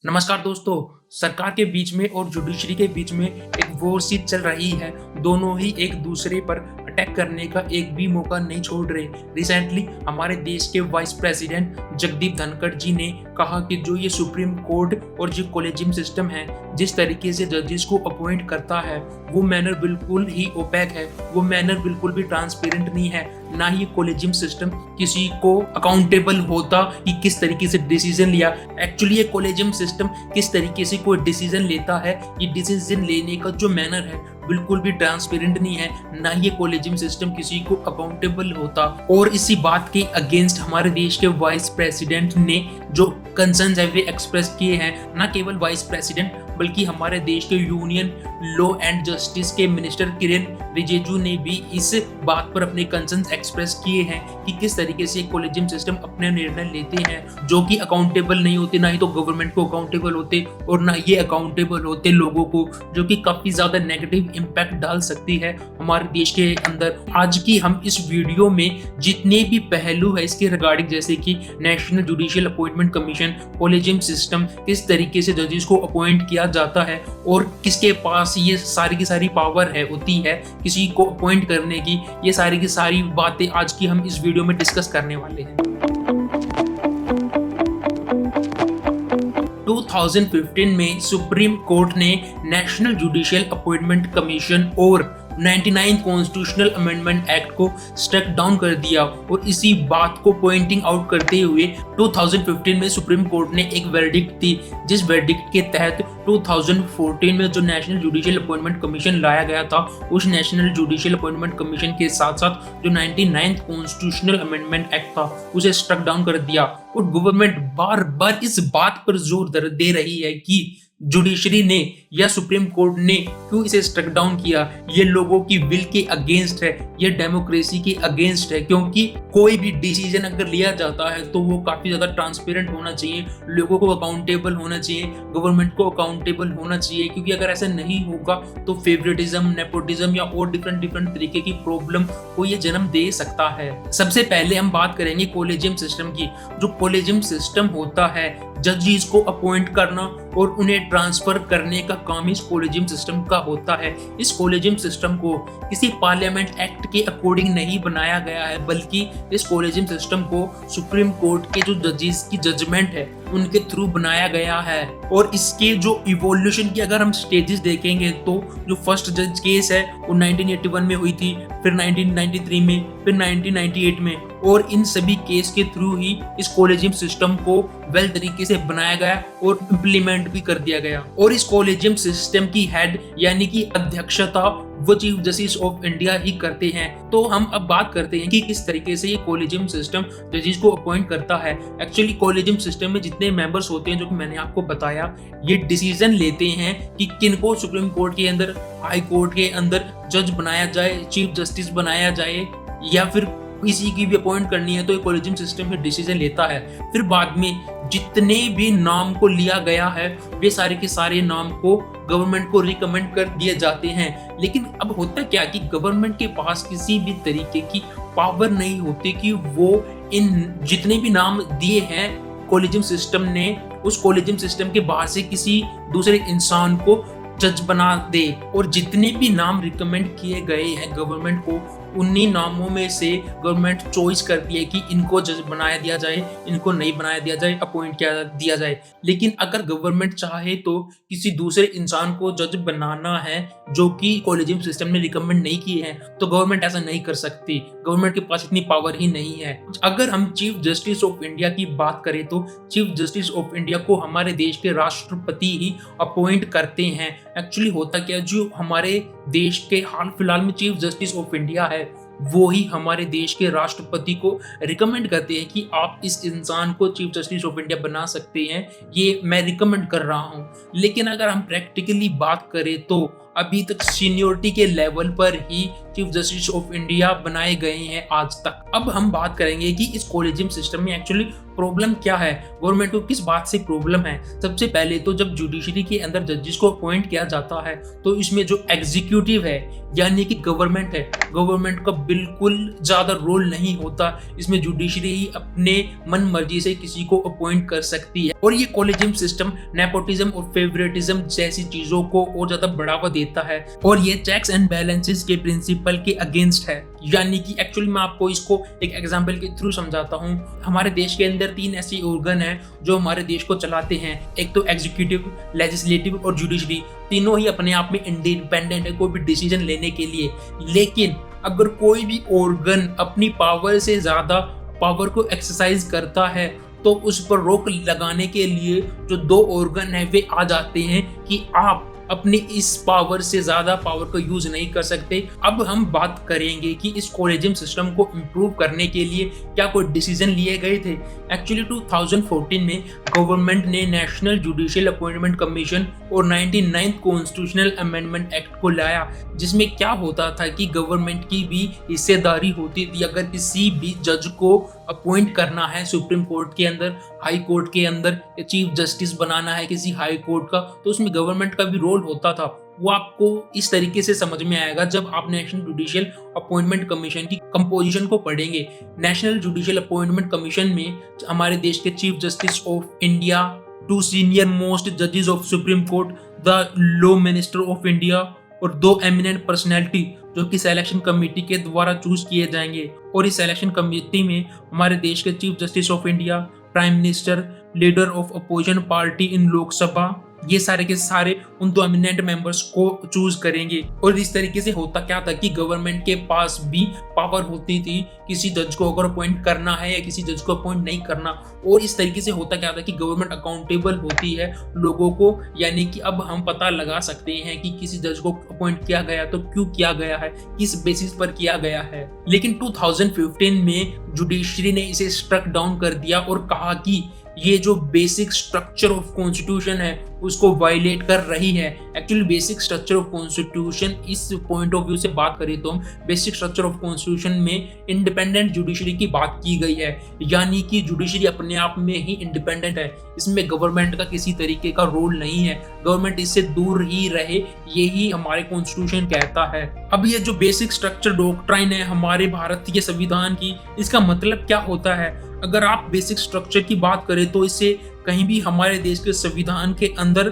नमस्कार दोस्तों। सरकार के बीच में और जुडिशरी के बीच में एक वॉर सी चल रही है। दोनों ही एक दूसरे पर अटैक करने का एक भी मौका नहीं छोड़ रहे। रिसेंटली हमारे देश के वाइस प्रेसिडेंट जगदीप धनखड़ जी ने कहा कि जो ये सुप्रीम कोर्ट और जो कॉलेजियम सिस्टम है, जिस तरीके से जजेस को अपॉइंट करता है, वो मैनर बिल्कुल ही ओपैक है, वो मैनर बिल्कुल भी ट्रांसपेरेंट नहीं है। ना ही कॉलेजियम सिस्टम किसी को अकाउंटेबल होता कि किस तरीके से डिसीजन लिया। एक्चुअली ये कॉलेजियम सिस्टम किस तरीके से कोई डिसीजन लेता है, ये डिसीजन लेने का जो मैनर है बिल्कुल भी ट्रांसपेरेंट नहीं है। ना ये कॉलेजियम सिस्टम किसी को अकाउंटेबल होता। और इसी बात के अगेंस्ट हमारे देश के वाइस प्रेसिडेंट ने जो कंसर्न्स है वे एक्सप्रेस किए हैं। ना केवल वाइस प्रेसिडेंट बल्कि हमारे देश के यूनियन लॉ एंड जस्टिस के मिनिस्टर किरेन रिजिजू ने भी इस बात पर अपने कंसर्न्स एक्सप्रेस किए हैं कि किस तरीके से कॉलेजियम सिस्टम अपने निर्णय लेते हैं जो कि अकाउंटेबल नहीं होते। ना ही तो गवर्नमेंट को अकाउंटेबल होते और ना ये अकाउंटेबल होते लोगों को, जो कि काफी ज्यादा नेगेटिव इम्पैक्ट डाल सकती है हमारे देश के अंदर। आज की हम इस वीडियो में जितने भी पहलू है इसके रिगार्डिंग, जैसे कि national judicial appointment commission, collegium system, किस तरीके से जजेस को अपॉइंट किया जाता है और किसके पास ये सारी की सारी पावर है होती है किसी को अपॉइंट करने की, ये सारी की सारी बातें आज की हम इस वीडियो में डिस्कस करने वाले हैं। 2015 में सुप्रीम कोर्ट ने नेशनल जुडिशियल अपॉइंटमेंट कमीशन और 99 कॉन्स्टिट्यूशनल अमेंडमेंट एक्ट को स्ट्रक डाउन कर दिया। और इसी बात को पॉइंटिंग आउट करते हुए 2015 में सुप्रीम कोर्ट ने एक वर्डिक्ट दी, जिस वर्डिक्ट के तहत 2014 में जो नेशनल जुडिशियल अपॉइंटमेंट कमीशन लाया गया था, उस नेशनल जुडिशियल अपॉइंटमेंट कमीशन के साथ साथ जो 99 कॉन्स्टिट्यूशनल अमेंडमेंट एक्ट था उसे स्ट्रक डाउन कर दिया। और गवर्नमेंट बार बार इस बात पर जोर दे रही है कि जुडिशरी ने या सुप्रीम कोर्ट ने क्यों इसे स्ट्रक डाउन किया। ये लोगों की विल के अगेंस्ट है, ये डेमोक्रेसी के अगेंस्ट है, क्योंकि कोई भी डिसीजन अगर लिया जाता है तो वो काफी ज्यादा ट्रांसपेरेंट होना चाहिए, लोगों को अकाउंटेबल होना चाहिए, गवर्नमेंट को अकाउंटेबल होना चाहिए। क्योंकि अगर ऐसा नहीं होगा तो फेवरेटिज्म, नेपोटिज्म या और डिफरेंट तरीके की प्रॉब्लम को ये जन्म दे सकता है। सबसे पहले हम बात करेंगे कॉलेजियम सिस्टम की। जो कॉलेजियम सिस्टम होता है, जजेस को अपॉइंट करना और उन्हें ट्रांसफर करने का काम इस कॉलेजियम सिस्टम का होता है। इस कॉलेजियम सिस्टम को किसी पार्लियामेंट एक्ट के अकॉर्डिंग नहीं बनाया गया है, बल्कि इस कॉलेजियम सिस्टम को सुप्रीम कोर्ट के जो जजेस की जजमेंट है उनके थ्रू बनाया गया है। और इसके जो इवोल्यूशन की अगर हम स्टेजेस देखेंगे तो जो फर्स्ट जज केस है वो 1981 में हुई थी, फिर 1993 में, फिर 1998 में। और इन सभी केस के थ्रू ही इस कॉलेजियम सिस्टम को वेल तरीके से बनाया गया और इम्प्लीमेंट भी कर दिया गया। और इस कॉलेजियम सिस्टम की हेड यानी कि अध्यक्षता वो चीफ जस्टिस ऑफ इंडिया ही करते हैं। तो हम अब बात करते हैं कि किस तरीके से ये कॉलेजियम सिस्टम जजेस को अपॉइंट करता है। एक्चुअली कॉलेजियम सिस्टम में जितने मेंबर्स होते हैं, जो कि मैंने आपको बताया, ये डिसीजन लेते हैं कि किनको सुप्रीम कोर्ट के अंदर, हाई कोर्ट के अंदर जज बनाया जाए, चीफ जस्टिस बनाया जाए, या फिर किसी की भी अपॉइंट करनी है तो ये कॉलेजियम सिस्टम में डिसीजन लेता है। फिर बाद में जितने भी नाम को लिया गया है वे सारे के सारे नाम को गवर्नमेंट को रिकमेंड कर दिए जाते हैं। लेकिन अब होता क्या कि गवर्नमेंट के पास किसी भी तरीके की पावर नहीं होती कि वो इन जितने भी नाम दिए हैं कॉलेजियम सिस्टम ने, उस कॉलेजियम सिस्टम के बाहर से किसी दूसरे इंसान को जज बना दे। और जितने भी नाम रिकमेंड किए गए हैं गवर्नमेंट को, उन्हीं नामों में से गवर्नमेंट चॉइस करती है कि इनको जज बनाया दिया जाए, इनको नहीं बनाया दिया जाए, अपॉइंट किया दिया जाए। लेकिन अगर गवर्नमेंट चाहे तो किसी दूसरे इंसान को जज बनाना है जो कि कॉलेजियम सिस्टम ने रिकमेंड नहीं किए हैं, तो गवर्नमेंट ऐसा नहीं कर सकती। गवर्नमेंट के पास इतनी पावर ही नहीं है। अगर हम चीफ जस्टिस ऑफ इंडिया की बात करें तो चीफ जस्टिस ऑफ इंडिया को हमारे देश के राष्ट्रपति ही अपॉइंट करते हैं। एक्चुअली होता क्या, जो हमारे देश के हाल फिलहाल में चीफ जस्टिस ऑफ इंडिया है वो ही हमारे देश के राष्ट्रपति को रिकमेंड करते हैं कि आप इस इंसान को चीफ जस्टिस ऑफ इंडिया बना सकते हैं, ये मैं रिकमेंड कर रहा हूं। लेकिन अगर हम प्रैक्टिकली बात करें तो अभी तक सीनियोरिटी के लेवल पर ही चीफ जस्टिस ऑफ इंडिया बनाए गए हैं आज तक। अब हम बात करेंगे कि इस कॉलेजियम सिस्टम में एक्चुअली प्रॉब्लम क्या है, गवर्नमेंट को किस बात से प्रॉब्लम है। सबसे पहले तो जब जुडिशरी के अंदर जजेस को अपॉइंट किया जाता है तो इसमें जो एग्जीक्यूटिव है यानी कि गवर्नमेंट है, गवर्नमेंट का बिल्कुल ज्यादा रोल नहीं होता। इसमें जुडिशरी ही अपने मन मर्जी से किसी को अपॉइंट कर सकती है और ये कॉलेजियम सिस्टम नेपोटिज्म और फेवरेटिज्म जैसी चीजों को और ज्यादा बढ़ावा देता है और ये चेक्स एंड बैलेंसेस के प्रिंसिपल के अगेंस्ट है। यानी कि एक्चुअली मैं आपको इसको एक एग्जांपल के थ्रू समझाता हूँ। हमारे देश के अंदर 3 ऐसे ऑर्गन हैं जो हमारे देश को चलाते हैं, एक तो एग्जीक्यूटिव, लेजिस्लेटिव और जुडिशरी। तीनों ही अपने आप में इंडिपेंडेंट है कोई भी डिसीजन लेने के लिए। लेकिन अगर कोई भी ऑर्गन अपनी पावर से ज्यादा पावर को एक्सरसाइज करता है तो उस पर रोक लगाने के लिए जो 2 ऑर्गन है वे आ जाते हैं कि आप अपने इस पावर से ज्यादा पावर को यूज नहीं कर सकते। अब हम बात करेंगे कि इस कॉलेजियम सिस्टम को इम्प्रूव करने के लिए क्या कोई डिसीजन लिए गए थे। एक्चुअली 2014 में गवर्नमेंट ने नेशनल जुडिशियल अपॉइंटमेंट कमीशन और 99th कॉन्स्टिट्यूशनल अमेंडमेंट एक्ट को लाया, जिसमें क्या होता था कि गवर्नमेंट की भी हिस्सेदारी होती थी। अगर किसी भी जज को अपॉइंट करना है सुप्रीम कोर्ट के अंदर, हाई कोर्ट के अंदर, चीफ जस्टिस बनाना है किसी हाई कोर्ट का, तो उसमें गवर्नमेंट का भी रोल होता था। वो आपको इस तरीके से समझ में आएगा जब आप नेशनल जुडिशियल अपॉइंटमेंट कमीशन की कंपोजिशन को पढ़ेंगे। नेशनल जुडिशियल अपॉइंटमेंट कमीशन में हमारे देश के chief justice of India, 2 senior most जजेस of supreme court, the law minister of India और 2 एमिनेंट पर्सनैलिटी जो कि सिलेक्शन कमेटी के द्वारा चूज किए जाएंगे। और इस सिलेक्शन कमेटी में हमारे देश के chief justice of India, prime minister, leader of opposition party इन लोकसभा, ये सारे के सारे उन 2 एमिनेंट मेंबर्स को चूज करेंगे। और इस तरीके से होता क्या था कि गवर्नमेंट के पास भी पावर होती थी किसी जज को अगर अपॉइंट करना है या किसी जज को अपॉइंट नहीं करना। और इस तरीके से होता क्या था कि गवर्नमेंट अकाउंटेबल होती है लोगों को, यानी कि अब हम पता लगा सकते हैं कि किसी जज को अपॉइंट किया गया तो क्यों किया गया है, किस बेसिस पर किया गया है। लेकिन 2015 में जुडिशरी ने इसे स्ट्रक डाउन कर दिया और कहा कि ये जो बेसिक स्ट्रक्चर ऑफ कॉन्स्टिट्यूशन है उसको वायलेट कर रही है। Actually basic structure of constitution इस पॉइंट ऑफ व्यू से बात करें तो हम बेसिक स्ट्रक्चर ऑफ कॉन्स्टिट्यूशन में इंडिपेंडेंट जुडिशरी की बात की गई है, यानी कि जुडिशरी अपने आप में ही इंडिपेंडेंट है। इसमें गवर्नमेंट का किसी तरीके का रोल नहीं है, गवर्नमेंट इससे दूर ही रहे, यही हमारे कॉन्स्टिट्यूशन कहता है। अब ये जो बेसिक स्ट्रक्चर डॉक्ट्राइन है हमारे भारत के संविधान की, इसका मतलब क्या होता है? अगर आप बेसिक स्ट्रक्चर की बात करें तो इसे कहीं भी हमारे देश के संविधान के अंदर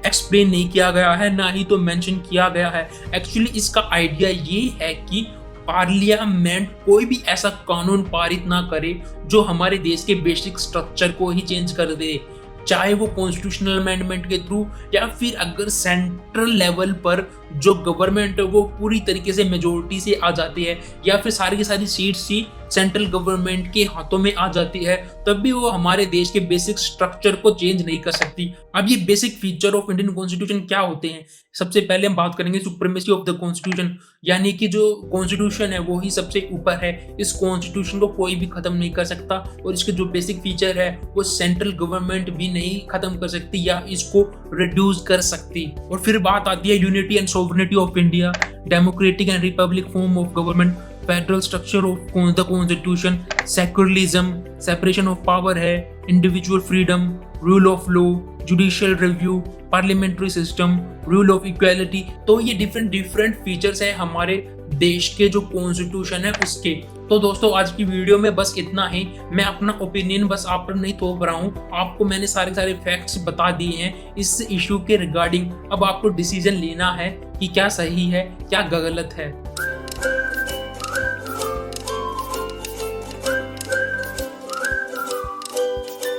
एक्सप्लेन नहीं किया गया है, ना ही तो मेंशन किया गया है। एक्चुअली इसका आइडिया ये है कि पार्लियामेंट कोई भी ऐसा कानून पारित ना करे जो हमारे देश के बेसिक स्ट्रक्चर को ही चेंज कर दे, चाहे वो कॉन्स्टिट्यूशनल अमेंडमेंट के थ्रू या फिर अगर सेंट्रल लेवल पर जो गवर्नमेंट है वो पूरी तरीके से मेजोरिटी से आ जाती है या फिर सारी की सारी सीट्स ही सेंट्रल गवर्नमेंट के हाथों में आ जाती है, तब भी वो हमारे देश के बेसिक स्ट्रक्चर को चेंज नहीं कर सकती। अब ये basic feature of Indian constitution क्या होते हैं? सबसे पहले हम बात करेंगे सुप्रीमेसी ऑफ द कॉन्स्टिट्यूशन, यानी कि जो कॉन्स्टिट्यूशन है वो ही सबसे ऊपर है, इस कॉन्स्टिट्यूशन को कोई भी खत्म नहीं कर सकता। और इसके जो बेसिक फीचर है वो सेंट्रल गवर्नमेंट भी नहीं खत्म कर सकती या इसको रिड्यूस कर सकती। और फिर बात आती है unity and sovereignty of India, democratic and republic form of government, federal structure of the constitution, secularism, separation of power है, individual freedom, rule of law, judicial review, parliamentary system, rule of equality. तो ये different features है हमारे देश के जो constitution है उसके। तो दोस्तों आज की वीडियो में बस इतना ही। मैं अपना ओपिनियन बस आप पर नहीं थोप रहा हूँ, आपको मैंने सारे फैक्ट्स बता दिए हैं इस इशू के रिगार्डिंग। अब आपको डिसीजन लेना है कि क्या सही है क्या गलत है।